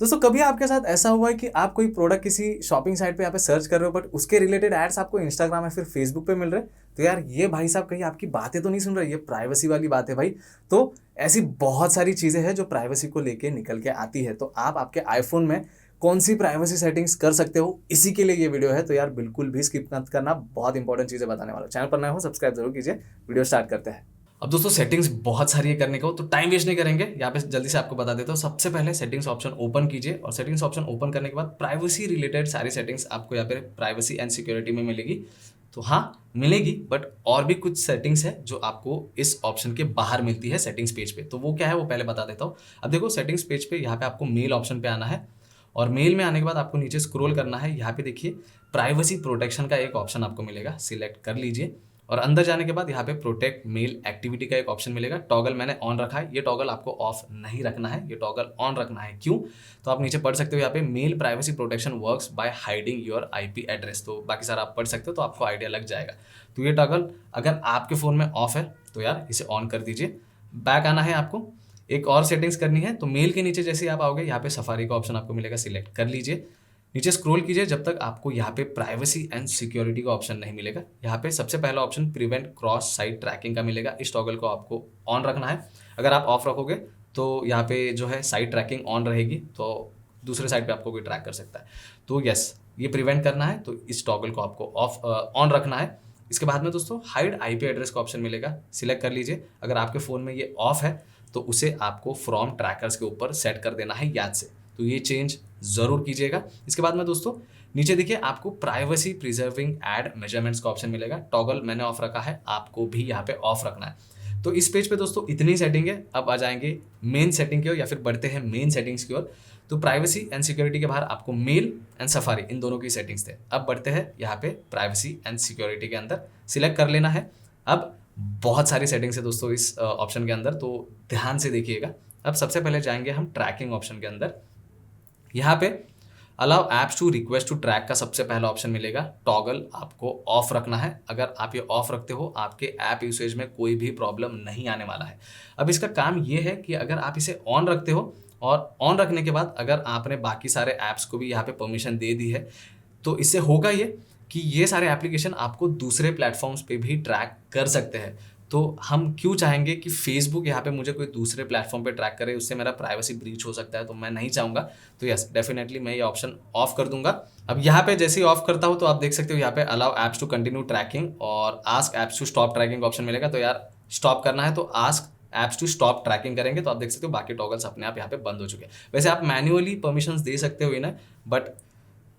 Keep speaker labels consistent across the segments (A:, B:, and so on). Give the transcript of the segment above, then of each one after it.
A: दोस्तों कभी आपके साथ ऐसा हुआ है कि आप कोई प्रोडक्ट किसी शॉपिंग साइट पे यहाँ पे सर्च कर रहे हो बट उसके रिलेटेड एड्स आपको इंस्टाग्राम या फिर फेसबुक पे मिल रहे हैं? तो यार ये भाई साहब कहीं आपकी बातें तो नहीं सुन रहे, ये प्राइवेसी वाली बात है भाई। तो ऐसी बहुत सारी चीज़ें हैं जो प्राइवेसी को लेके निकल के आती है, तो आप आपके आईफोन में कौन सी प्राइवेसी सेटिंग्स कर सकते हो, इसी के लिए ये वीडियो है। तो यार बिल्कुल भी स्किप मत करना, बहुत इंपॉर्टेंट चीज़ें बताने वाला हूं। चैनल पर नए हो सब्सक्राइब जरूर कीजिए। वीडियो स्टार्ट करते हैं। अब दोस्तों सेटिंग्स बहुत सारी है करने को, तो टाइम वेस्ट नहीं करेंगे, यहाँ पे जल्दी से आपको बता देता हूँ। सबसे पहले सेटिंग्स ऑप्शन ओपन कीजिए और सेटिंग्स ऑप्शन ओपन करने के बाद प्राइवेसी रिलेटेड सारी सेटिंग्स आपको यहाँ पे प्राइवेसी एंड सिक्योरिटी में मिलेगी। तो हाँ मिलेगी, बट और भी कुछ सेटिंग्स है जो आपको इस ऑप्शन के बाहर मिलती है सेटिंग्स पेज पे। तो वो क्या है वो पहले बता देता हूँ। अब देखो सेटिंग्स पेज पे यहाँ पे आपको मेल ऑप्शन पे आना है और मेल में आने के बाद आपको नीचे स्क्रॉल करना है। यहाँ पे देखिए प्राइवेसी प्रोटेक्शन का एक ऑप्शन आपको मिलेगा, सिलेक्ट कर लीजिए और अंदर जाने के बाद यहाँ पे प्रोटेक्ट मेल एक्टिविटी का एक ऑप्शन मिलेगा। टॉगल मैंने ऑन रखा है, ये टॉगल आपको ऑफ नहीं रखना है, ये टॉगल ऑन रखना है। क्यों? तो आप नीचे पढ़ सकते हो यहाँ पे mail privacy protection works by hiding your IP address. तो बाकी सारा आप पढ़ सकते हो, तो आपको आइडिया लग जाएगा। तो ये टॉगल अगर आपके फ़ोन में ऑफ है तो यार इसे ऑन कर दीजिए। बैक आना है आपको, एक और सेटिंग्स करनी है। तो मेल के नीचे जैसे आप आओगे यहाँ पे सफारी का ऑप्शन आपको मिलेगा, सिलेक्ट कर लीजिए। नीचे स्क्रॉल कीजिए जब तक आपको यहाँ पे प्राइवेसी एंड सिक्योरिटी का ऑप्शन नहीं मिलेगा। यहाँ पे सबसे पहला option prevent cross site tracking का मिलेगा, इस टॉगल को आपको ऑन रखना है। अगर आप ऑफ रखोगे तो यहाँ पे जो है साइट ट्रैकिंग ऑन रहेगी, तो दूसरे साइट पे आपको कोई ट्रैक कर सकता है। तो यस, ये प्रिवेंट करना है तो इस टॉगल को आपको ऑफ ऑन रखना है। इसके बाद में दोस्तों हाइड आईपी एड्रेस का ऑप्शन मिलेगा, सिलेक्ट कर लीजिए। अगर आपके फ़ोन में ये ऑफ है तो उसे आपको फ्रॉम ट्रैकर्स के ऊपर सेट कर देना है याद से, तो ये चेंज ज़रूर कीजिएगा। इसके बाद में दोस्तों नीचे देखिए आपको प्राइवेसी प्रिजर्विंग एड मेजरमेंट्स का ऑप्शन मिलेगा, टॉगल मैंने ऑफ रखा है, आपको भी यहाँ पे ऑफ रखना है। तो इस पेज पे दोस्तों इतनी सेटिंग है। अब आ जाएंगे मेन सेटिंग की ओर, या फिर बढ़ते हैं मेन सेटिंग्स की ओर। तो प्राइवेसी एंड सिक्योरिटी के बाहर आपको मेल एंड सफारी इन दोनों की सेटिंग्स थे। अब बढ़ते हैं यहाँ पे प्राइवेसी एंड सिक्योरिटी के अंदर, सिलेक्ट कर लेना है। अब बहुत सारी सेटिंग्स है दोस्तों इस ऑप्शन के अंदर, तो ध्यान से देखिएगा। अब सबसे पहले जाएंगे हम ट्रैकिंग ऑप्शन के अंदर। यहाँ पे allow apps to request to track का सबसे पहला ऑप्शन मिलेगा, टॉगल आपको ऑफ रखना है। अगर आप ये ऑफ रखते हो आपके ऐप यूसेज में कोई भी प्रॉब्लम नहीं आने वाला है। अब इसका काम ये है कि अगर आप इसे ऑन रखते हो और ऑन रखने के बाद अगर आपने बाकी सारे ऐप्स को भी यहाँ पे परमिशन दे दी है, तो इससे होगा ये कि ये सारे एप्लीकेशन आपको दूसरे प्लेटफॉर्म्स पे भी ट्रैक कर सकते हैं। तो हम क्यों चाहेंगे कि फेसबुक यहाँ पे मुझे कोई दूसरे प्लेटफॉर्म पे ट्रैक करे, उससे मेरा प्राइवेसी ब्रीच हो सकता है, तो मैं नहीं चाहूँगा। तो यस डेफिनेटली मैं ये ऑप्शन ऑफ कर दूंगा। अब यहाँ पे जैसे ही ऑफ करता हूँ तो आप देख सकते हो यहाँ पे allow apps to continue tracking और ask apps to stop tracking option मिलेगा। तो यार स्टॉप करना है तो ask apps to stop tracking करेंगे, तो आप देख सकते हो बाकी टॉगल्स अपने आप यहाँ पे बंद हो चुके हैं। वैसे आप मैन्युअली परमिशंस दे सकते हो इन्हें, बट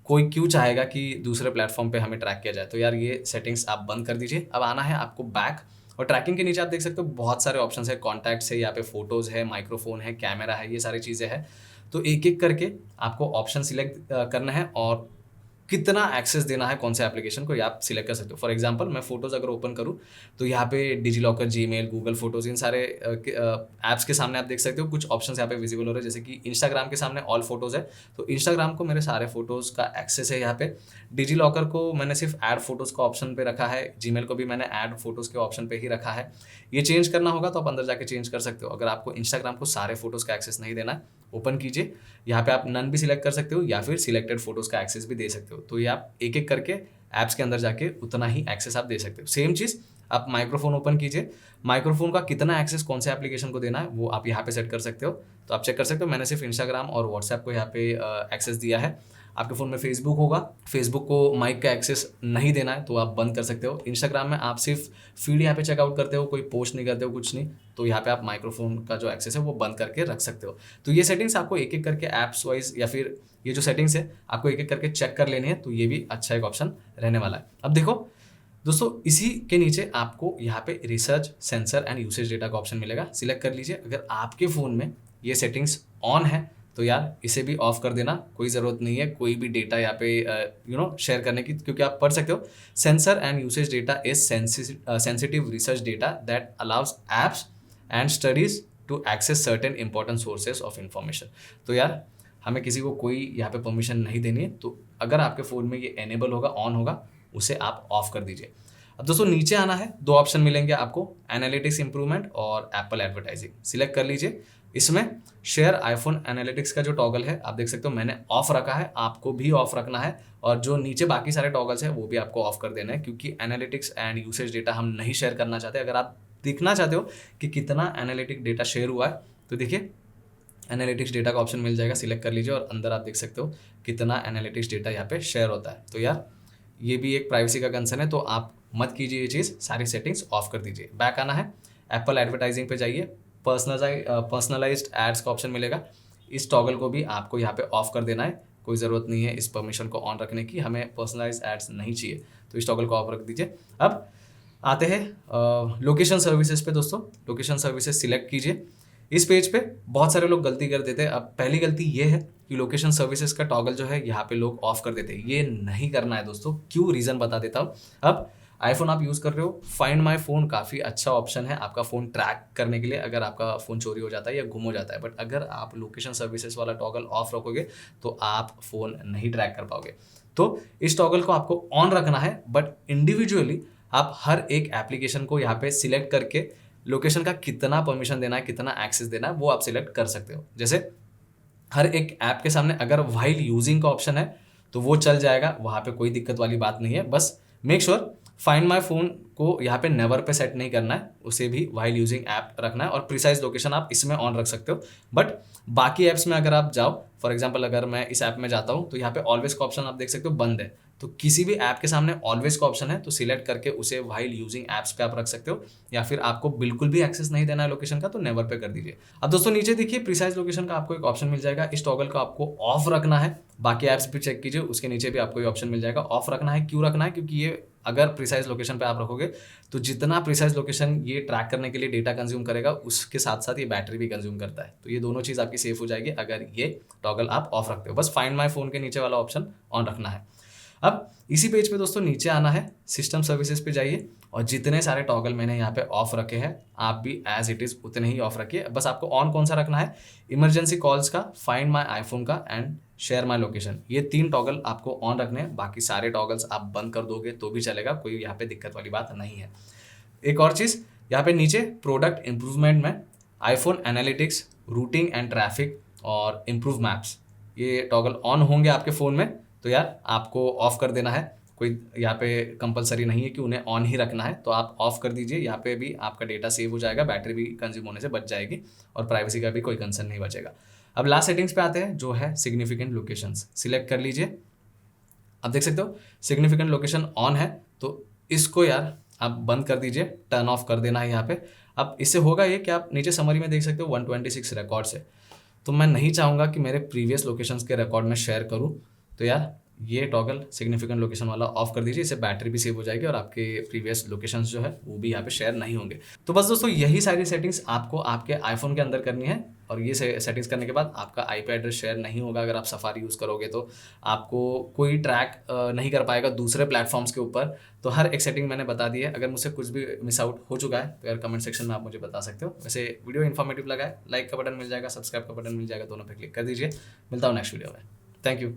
A: कोई क्यों चाहेगा कि दूसरे प्लेटफॉर्म पे हमें ट्रैक किया जाए। तो यार ये सेटिंग्स आप बंद कर दीजिए। अब आना है आपको बैक, और ट्रैकिंग के नीचे आप देख सकते हो बहुत सारे ऑप्शन है, कॉन्टैक्ट्स है, यहाँ पे फोटोज़ है, माइक्रोफोन है, कैमरा है, ये सारी चीज़ें हैं। तो एक एक करके आपको ऑप्शन सिलेक्ट करना है और कितना एक्सेस देना है कौन से एप्लीकेशन को, ये आप सिलेक्ट कर सकते हो। फॉर एग्जांपल मैं फोटोज़ अगर ओपन करूँ तो यहाँ पे digi locker, Gmail, Google photos, इन सारे ऐप्स के सामने आप देख सकते हो कुछ ऑप्शन यहाँ पे विजिबल हो रहे हैं। जैसे कि इंस्टाग्राम के सामने ऑल फोटोज़ है, तो इंस्टाग्राम को मेरे सारे फोटोज़ का एक्सेस है यहाँ पे। डिजी लॉकर को मैंने सिर्फ ऐड फोटोज़ का ऑप्शन पे रखा है, जीमेल को भी मैंने ऐड फोटोज़ के ऑप्शन पे ही रखा है। ये चेंज करना होगा तो आप अंदर जाके चेंज कर सकते हो। अगर आपको इंस्टाग्राम को सारे फोटोज़ का एक्सेस नहीं देना है, ओपन कीजिए, यहाँ पे आप नन भी सिलेक्ट कर सकते हो या फिर सिलेक्टेड फोटोज़ का एक्सेस भी दे सकते हो। तो ये आप एक एक करके ऐप्स के अंदर जाके उतना ही एक्सेस आप दे सकते हो। सेम चीज़ आप माइक्रोफोन ओपन कीजिए, माइक्रोफोन का कितना एक्सेस कौन से एप्लीकेशन को देना है वो आप यहाँ पे सेट कर सकते हो। तो आप चेक कर सकते हो, मैंने सिर्फ इंस्टाग्राम और व्हाट्सएप को यहाँ पे एक्सेस दिया है। आपके फ़ोन में फेसबुक होगा, फेसबुक को माइक का एक्सेस नहीं देना है तो आप बंद कर सकते हो। इंस्टाग्राम में आप सिर्फ फीड यहाँ पे चेकआउट करते हो, कोई पोस्ट नहीं करते हो, कुछ नहीं, तो यहाँ पे आप माइक्रोफोन का जो एक्सेस है वो बंद करके रख सकते हो। तो ये सेटिंग्स आपको एक एक करके ऐप्स वाइज या फिर ये जो सेटिंग्स है आपको एक एक करके चेक कर लेनी है, तो ये भी अच्छा एक ऑप्शन रहने वाला है। अब देखो दोस्तों इसी के नीचे आपको यहाँ पे research, sensor and usage data का ऑप्शन मिलेगा, सिलेक्ट कर लीजिए। अगर आपके फ़ोन में ये सेटिंग्स ऑन है तो यार इसे भी ऑफ कर देना, कोई ज़रूरत नहीं है कोई भी डेटा यहाँ पे शेयर करने की, क्योंकि आप पढ़ सकते हो sensor and usage data is sensitive research data that allows apps and studies to access certain important sources of information. तो यार हमें किसी को कोई यहाँ पे परमिशन नहीं देनी है, तो अगर आपके फ़ोन में ये एनेबल होगा, ऑन होगा, उसे आप ऑफ कर दीजिए। अब दोस्तों नीचे आना है, दो ऑप्शन मिलेंगे आपको, एनालिटिक्स इंप्रूवमेंट और एप्पल एडवर्टाइजिंग, सिलेक्ट कर लीजिए। इसमें शेयर आईफोन एनालिटिक्स का जो टॉगल है आप देख सकते हो मैंने ऑफ रखा है, आपको भी ऑफ रखना है। और जो नीचे बाकी सारे टॉगल्स हैं वो भी आपको ऑफ कर देना है, क्योंकि एनालिटिक्स एंड यूसेज डेटा हम नहीं शेयर करना चाहते। अगर आप देखना चाहते हो कि कितना एनालिटिक डेटा शेयर हुआ है तो देखिए एनालिटिक्स डेटा का ऑप्शन मिल जाएगा, सिलेक्ट कर लीजिए और अंदर आप देख सकते हो कितना एनालिटिक्स डेटा यहाँ पे शेयर होता है। तो यार ये भी एक प्राइवेसी का कंसर्न है, तो आप मत कीजिए ये चीज़, सारी सेटिंग्स ऑफ कर दीजिए। बैक आना है, एप्पल एडवर्टाइजिंग पे जाइए, पर्सनलाइज्ड एड्स का ऑप्शन मिलेगा, इस टॉगल को भी आपको यहाँ पे ऑफ कर देना है। कोई ज़रूरत नहीं है इस परमिशन को ऑन रखने की, हमें पर्सनलाइज्ड एड्स नहीं चाहिए, तो इस टॉगल को ऑफ रख दीजिए। अब आते हैं लोकेशन सर्विसेज पे दोस्तों, लोकेशन सर्विसेज सिलेक्ट कीजिए। इस पेज पे बहुत सारे लोग गलती कर देते हैं। अब पहली गलती ये है कि लोकेशन सर्विसेज का टॉगल जो है यहाँ पे लोग ऑफ कर देते हैं, ये नहीं करना है दोस्तों। क्यों, रीज़न बता देता हूँ। अब आईफोन आप यूज़ कर रहे हो, फाइंड माई फ़ोन काफ़ी अच्छा ऑप्शन है आपका फ़ोन ट्रैक करने के लिए अगर आपका फ़ोन चोरी हो जाता है या गुम हो जाता है। बट अगर आप लोकेशन सर्विसेज वाला टॉगल ऑफ रखोगे तो आप फ़ोन नहीं ट्रैक कर पाओगे। तो इस टॉगल को आपको ऑन रखना है, बट इंडिविजुअली आप हर एक एप्लीकेशन को यहाँ पे सिलेक्ट करके लोकेशन का कितना परमिशन देना है, कितना एक्सेस देना है, वो आप सिलेक्ट कर सकते हो। जैसे हर एक ऐप के सामने अगर व्हाइल यूजिंग का ऑप्शन है तो वो चल जाएगा, वहाँ पे कोई दिक्कत वाली बात नहीं है। बस make sure find my phone को यहाँ पे नेवर पे सेट नहीं करना है, उसे भी व्हाइल यूजिंग ऐप रखना है और प्रिसाइज लोकेशन आप इसमें ऑन रख सकते हो। बट बाकी ऐप्स में अगर आप जाओ, फॉर एग्जांपल अगर मैं इस ऐप में जाता हूँ तो यहाँ पे ऑलवेज का ऑप्शन आप देख सकते हो बंद है, तो किसी भी ऐप के सामने ऑलवेज का ऑप्शन है तो सिलेक्ट करके उसे व्हाइल यूजिंग ऐप्स पे आप रख सकते हो, या फिर आपको बिल्कुल भी एक्सेस नहीं देना है लोकेशन का तो नेवर पे कर दीजिए। अब दोस्तों नीचे देखिए प्रिसाइज लोकेशन का आपको एक ऑप्शन मिल जाएगा, इस टॉगल को आपको ऑफ रखना है। बाकी ऐप्स पे चेक कीजिए, उसके नीचे भी आपको ये ऑप्शन मिल जाएगा, ऑफ रखना है। क्यों रखना है, क्योंकि ये अगर प्रिसाइज लोकेशन पे आप रखोगे तो जितना प्रिसाइज लोकेशन ये ट्रैक करने के लिए डेटा कंज्यूम करेगा उसके साथ साथ ये बैटरी भी कंज्यूम करता है, तो ये दोनों चीज़ आपकी सेफ हो जाएगी अगर ये टॉगल आप ऑफ रखते हो। बस फाइंड माई फ़ोन के नीचे वाला ऑप्शन ऑन रखना है। अब इसी पेज पे दोस्तों नीचे आना है, सिस्टम सर्विसेज पे जाइए और जितने सारे टॉगल मैंने यहाँ पे ऑफ रखे हैं आप भी एज इट इज़ उतने ही ऑफ रखिए। बस आपको ऑन कौन सा रखना है, इमरजेंसी कॉल्स का, फाइंड माई आईफोन का एंड शेयर माई लोकेशन, ये 3 टॉगल आपको ऑन रखने हैं। बाकी सारे टॉगल्स आप बंद कर दोगे तो भी चलेगा, कोई यहाँ पे दिक्कत वाली बात नहीं है। एक और चीज़ यहाँ पे नीचे प्रोडक्ट इम्प्रूवमेंट में iPhone analytics, routing and traffic और इम्प्रूव मैप्स, ये टॉगल ऑन होंगे आपके फ़ोन में तो यार आपको ऑफ कर देना है। कोई यहाँ पे कंपलसरी नहीं है कि उन्हें ऑन ही रखना है, तो आप ऑफ कर दीजिए। यहाँ पे भी आपका डेटा सेव हो जाएगा, बैटरी भी कंज्यूम होने से बच जाएगी और प्राइवेसी का भी कोई कंसर्न नहीं बचेगा। अब लास्ट सेटिंग्स पे आते हैं जो है सिग्निफिकेंट लोकेशंस, सिलेक्ट कर लीजिए। आप देख सकते हो सिग्निफिकेंट लोकेशन ऑन है, तो इसको यार आप बंद कर दीजिए, टर्न ऑफ कर देना है यहाँ पे। अब इससे होगा ये कि आप नीचे समरी में देख सकते हो 126 रिकॉर्ड्स है, तो मैं नहीं चाहूँगा कि मेरे प्रीवियस लोकेशंस के रिकॉर्ड में शेयर करूँ, तो यार ये टॉगल सिग्निफिकेंट लोकेशन वाला ऑफ कर दीजिए, इससे बैटरी भी सेव हो जाएगी और आपके प्रीवियस लोकेशंस जो है वो भी यहाँ पे शेयर नहीं होंगे। तो बस दोस्तों यही सारी सेटिंग्स आपको आपके आईफोन के अंदर करनी है, और ये सेटिंग्स करने के बाद आपका आईपी एड्रेस शेयर नहीं होगा। अगर आप सफारी यूज़ करोगे तो आपको कोई ट्रैक नहीं कर पाएगा दूसरे प्लेटफॉर्म्स के ऊपर। तो हर एक सेटिंग मैंने बता दी है, अगर मुझसे कुछ भी मिस आउट हो चुका है तो यार कमेंट सेक्शन में आप मुझे बता सकते हो। वैसे वीडियो इन्फॉर्मेटिव लगा है, लाइक का बटन मिल जाएगा, सब्सक्राइब का बटन मिल जाएगा, दोनों पे क्लिक कर दीजिए। मिलता हूँ नेक्स्ट वीडियो में, थैंक यू।